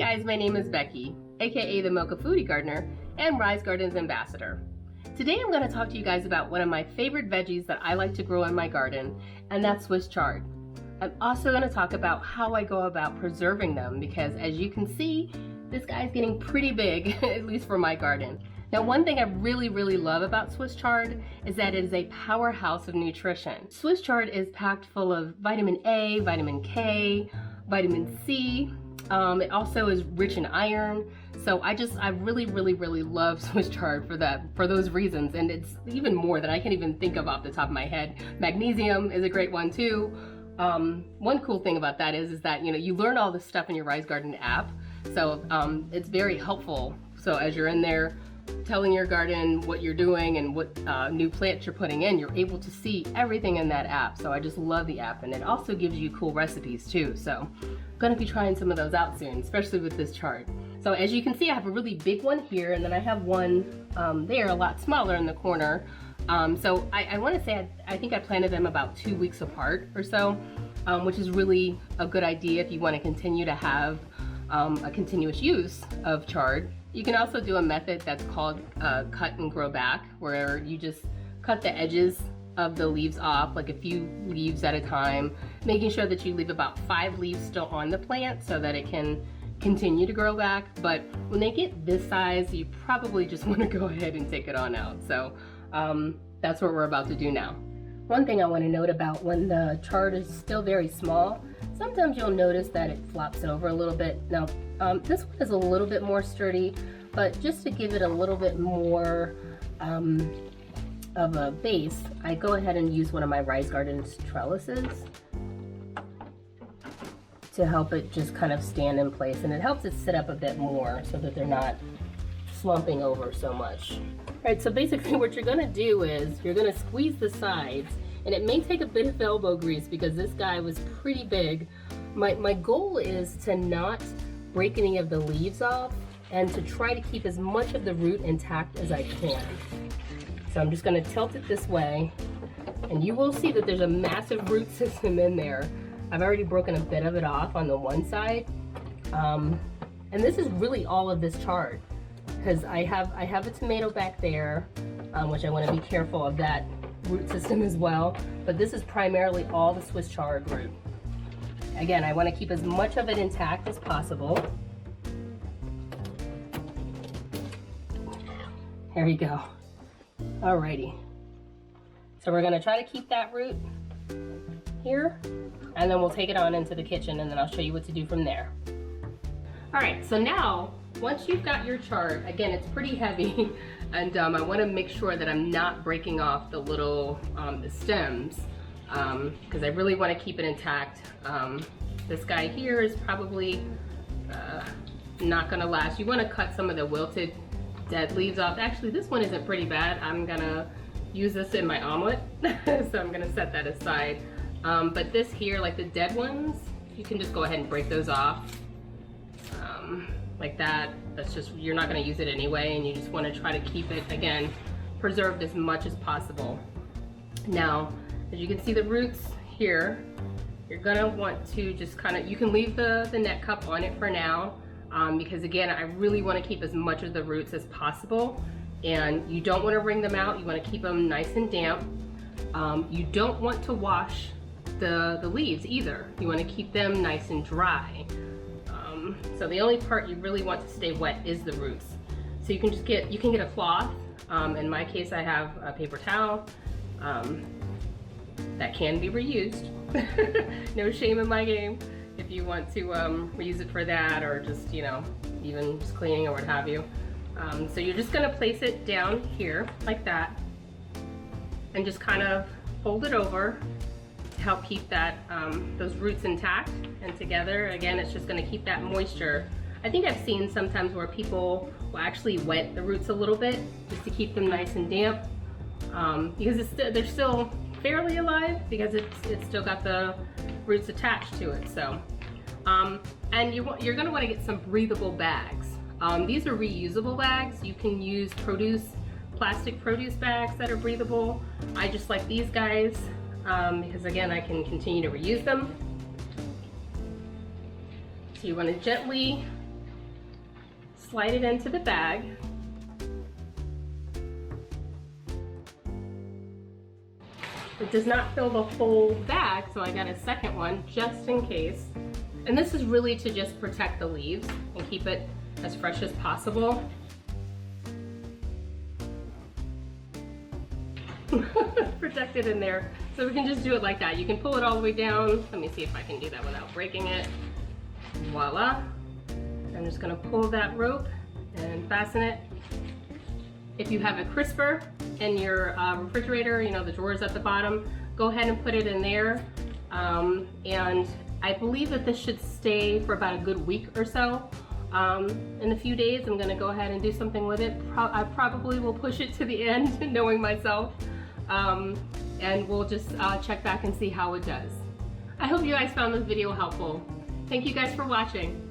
guys, my name is Becky, aka the Mocha Foodie Gardener and Rise Gardens Ambassador. Today I'm going to talk to you guys about one of my favorite veggies that I like to grow in my garden, and that's Swiss chard. I'm also going to talk about how I go about preserving them because, as you can see, this guy's getting pretty big, at least for my garden. Now, one thing I really love about Swiss chard is that it is a powerhouse of nutrition. Swiss chard is packed full of vitamin A, vitamin K, vitamin C. It also is rich in iron. So I really love Swiss chard for those reasons. And it's even more that I can't even think of off the top of my head. Magnesium is a great one too. One cool thing about that is that, you learn all this stuff in your Rise Garden app. So it's very helpful. So as you're in there telling your garden what you're doing and what new plants you're putting in, you're able to see everything in that app. So I just love the app, and it also gives you cool recipes too. So I'm gonna be trying some of those out soon, especially with this chard. So as you can see, I have a really big one here, and then I have one there, a lot smaller in the corner. So I want to say I think I planted them about 2 weeks apart or so, which is really a good idea if you want to continue to have a continuous use of chard. You can also do a method that's called cut and grow back, where you just cut the edges of the leaves off, like a few leaves at a time, making sure that you leave about 5 leaves still on the plant so that it can continue to grow back. But when they get this size, you probably just want to go ahead and take it on out. So that's what we're about to do now. One thing I want to note about when the chard is still very small, sometimes you'll notice that it flops over a little bit. Now, this one is a little bit more sturdy, but just to give it a little bit more of a base, I go ahead and use one of my Rise Gardens trellises to help it just kind of stand in place, and it helps it sit up a bit more so that they're not slumping over so much. All right, so basically what you're gonna do is you're gonna squeeze the sides, and it may take a bit of elbow grease because this guy was pretty big. My goal is to not break any of the leaves off and to try to keep as much of the root intact as I can. So I'm just gonna tilt it this way, and you will see that there's a massive root system in there. I've already broken a bit of it off on the one side. And this is really all of this chard, because I have a tomato back there, which I want to be careful of that root system as well. But this is primarily all the Swiss chard root. Again, I want to keep as much of it intact as possible. There we go. Alrighty. So we're going to try to keep that root here, and then we'll take it on into the kitchen, and then I'll show you what to do from there. Alright, so now, once you've got your chard, again, it's pretty heavy, and I want to make sure that I'm not breaking off the little the stems, because I really want to keep it intact. This guy here is probably not going to last. You want to cut some of the wilted dead leaves off. Actually, this one isn't pretty bad. I'm going to use this in my omelet, so I'm going to set that aside. But this here, like the dead ones, you can just go ahead and break those off. Like that. That's just, you're not going to use it anyway, and you just want to try to keep it, again, preserved as much as possible. Now, as you can see the roots here, you're going to want to just kind of, you can leave the net cup on it for now, because again, I really want to keep as much of the roots as possible, and you don't want to wring them out. You want to keep them nice and damp. You don't want to wash the leaves either. You want to keep them nice and dry. So the only part you really want to stay wet is the roots. So you can just get a cloth. In my case, I have a paper towel that can be reused. No shame in my game if you want to reuse it for that, or just, even just cleaning or what have you. So you're just gonna place it down here like that, and just kind of fold it over to help keep that those roots intact and together. Again, it's just going to keep that moisture. I think I've seen sometimes where people will actually wet the roots a little bit just to keep them nice and damp, because they're still fairly alive, because it's still got the roots attached to it. So, and you're going to want to get some breathable bags. These are reusable bags. You can use plastic produce bags that are breathable. I just like these guys because, again, I can continue to reuse them. So you want to gently slide it into the bag. It does not fill the whole bag, so I got a second one just in case. And this is really to just protect the leaves and keep it as fresh as possible. Protect it in there. So we can just do it like that. You can pull it all the way down. Let me see if I can do that without breaking it. Voila. I'm just gonna pull that rope and fasten it. If you have a crisper in your refrigerator, you know, the drawers at the bottom, go ahead and put it in there. And I believe that this should stay for about a good week or so. In a few days, I'm gonna go ahead and do something with it. I probably will push it to the end, knowing myself. And we'll just check back and see how it does. I hope you guys found this video helpful. Thank you guys for watching.